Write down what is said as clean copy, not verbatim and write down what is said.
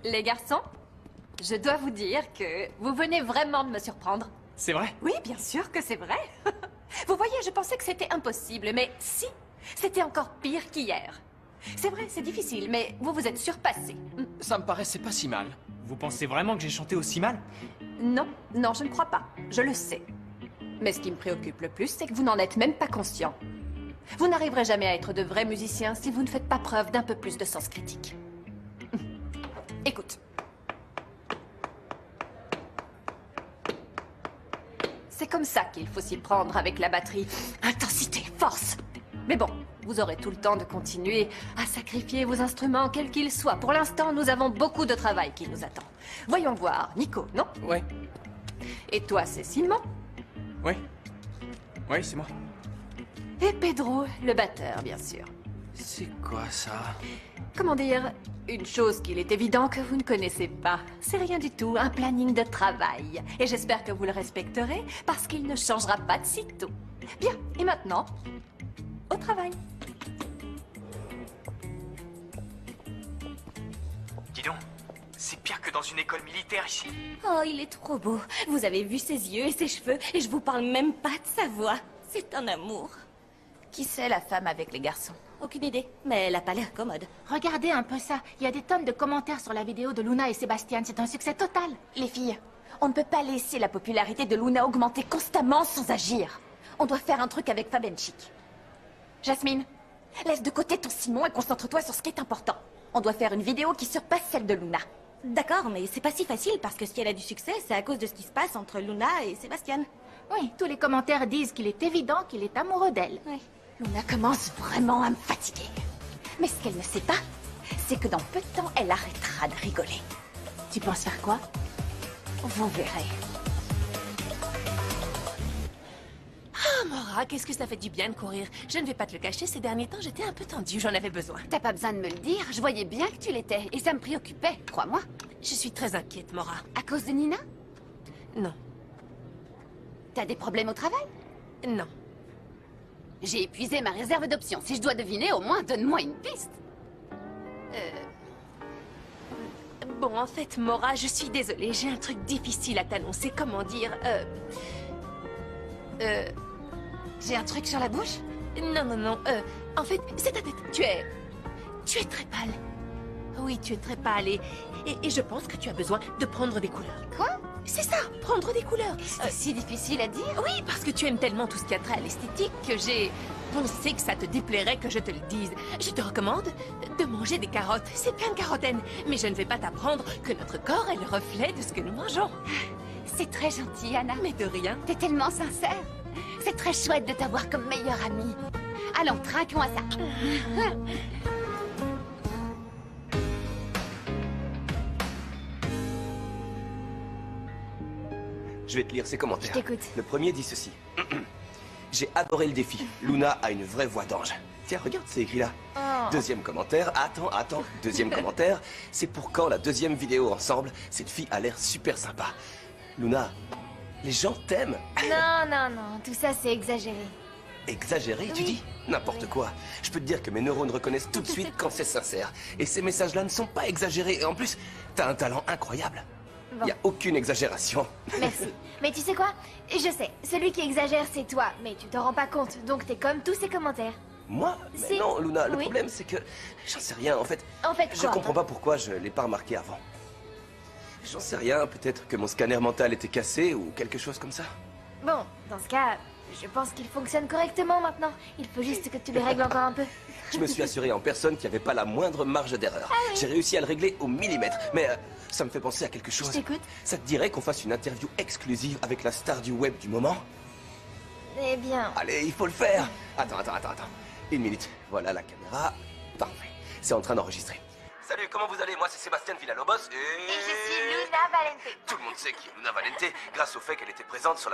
Les garçons, je dois vous dire que vous venez vraiment de me surprendre. C'est vrai? Oui, bien sûr que c'est vrai. Vous voyez, je pensais que c'était impossible, mais si, c'était encore pire qu'hier. C'est vrai, c'est difficile, mais vous vous êtes surpassé. Ça me paraissait pas si mal. Vous pensez vraiment que j'ai chanté aussi mal? Non, non, je ne crois pas. Je le sais. Mais ce qui me préoccupe le plus, c'est que vous n'en êtes même pas conscient. Vous n'arriverez jamais à être de vrais musiciens si vous ne faites pas preuve d'un peu plus de sens critique. Écoute. C'est comme ça qu'il faut s'y prendre avec la batterie. Intensité, force. Mais bon, vous aurez tout le temps de continuer à sacrifier vos instruments, quels qu'ils soient. Pour l'instant, nous avons beaucoup de travail qui nous attend. Voyons voir. Nico, non? Ouais. Et toi, c'est Simon? Ouais. Ouais, c'est moi. Et Pedro, le batteur, bien sûr. C'est quoi ça? Comment dire? Une chose qu'il est évident que vous ne connaissez pas. C'est rien du tout, un planning de travail. Et j'espère que vous le respecterez, parce qu'il ne changera pas de sitôt. Bien, et maintenant, au travail. Dis donc, c'est pire que dans une école militaire ici. Oh, il est trop beau. Vous avez vu ses yeux et ses cheveux, et je vous parle même pas de sa voix. C'est un amour. Qui c'est la femme avec les garçons? Aucune idée, mais elle a pas l'air commode. Regardez un peu ça. Il y a des tonnes de commentaires sur la vidéo de Luna et Sébastien. C'est un succès total. Les filles, on ne peut pas laisser la popularité de Luna augmenter constamment sans agir. On doit faire un truc avec Fabenchik. Jasmine, laisse de côté ton Simon et concentre-toi sur ce qui est important. On doit faire une vidéo qui surpasse celle de Luna. D'accord, mais c'est pas si facile parce que si elle a du succès, c'est à cause de ce qui se passe entre Luna et Sébastien. Oui, tous les commentaires disent qu'il est évident qu'il est amoureux d'elle. Ouais. Luna commence vraiment à me fatiguer. Mais ce qu'elle ne sait pas, c'est que dans peu de temps, elle arrêtera de rigoler. Tu penses faire quoi? Vous verrez. Ah, Mora, qu'est-ce que ça fait du bien de courir. Je ne vais pas te le cacher, ces derniers temps, j'étais un peu tendue, j'en avais besoin. T'as pas besoin de me le dire, je voyais bien que tu l'étais, et ça me préoccupait, crois-moi. Je suis très inquiète, Mora. À cause de Nina? Non, T'as des problèmes au travail? non. J'ai épuisé ma réserve d'options. Si je dois deviner, au moins donne-moi une piste. Bon, en fait, Mora, je suis désolée, j'ai un truc difficile à t'annoncer, comment dire, J'ai un truc sur la bouche? Non, non, non, en fait, c'est ta tête. Tu es très pâle. Oui, tu es très pâle et je pense que tu as besoin de prendre des couleurs. Quoi? C'est ça, prendre des couleurs. C'est si difficile à dire. Oui, parce que tu aimes tellement tout ce qui a trait à l'esthétique que j'ai pensé que ça te déplairait que je te le dise. Je te recommande de manger des carottes. C'est plein de carotène. Mais je ne vais pas t'apprendre que notre corps est le reflet de ce que nous mangeons. C'est très gentil, Anna. Mais de rien. T'es tellement sincère. C'est très chouette de t'avoir comme meilleure amie. Allons, trinquons à ça. Je vais te lire ses commentaires. Je t'écoute. Le premier dit ceci. J'ai adoré le défi. Luna a une vraie voix d'ange. Tiens, regarde, c'est écrit là. Deuxième commentaire. Attends. Deuxième commentaire. C'est pour quand la deuxième vidéo ensemble? Cette fille a l'air super sympa. Luna, les gens t'aiment. Non, tout ça c'est exagéré. Exagéré, tu dis? N'importe quoi. Je peux te dire que mes neurones reconnaissent tout de suite quand c'est sincère. Et ces messages-là ne sont pas exagérés. Et en plus, t'as un talent incroyable. Bon. Y a aucune exagération. Merci. Mais tu sais quoi? Je sais, celui qui exagère c'est toi, mais tu t'en rends pas compte, donc t'es comme tous ces commentaires. Moi? Mais Si. non, Luna, le Oui. problème c'est que... J'en sais rien, en fait. En fait Je quoi? comprends pas pourquoi je l'ai pas remarqué avant. J'en sais rien, peut-être que mon scanner mental était cassé ou quelque chose comme ça. Bon, dans ce cas, je pense qu'il fonctionne correctement maintenant. Il faut juste que tu le règles encore un peu. Je me suis assuré en personne qu'il n'y avait pas la moindre marge d'erreur. J'ai réussi à le régler au millimètre. Mais ça me fait penser à quelque chose. Je t'écoute. Ça te dirait qu'on fasse une interview exclusive avec la star du web du moment? Eh bien... Allez, il faut le faire. Attends. Une minute. Voilà la caméra. Parfait. C'est en train d'enregistrer. Salut, comment vous allez? Moi, c'est Sébastien Villalobos et... Et je suis Luna Valente. Tout le monde sait qui est Luna Valente grâce au fait qu'elle était présente sur la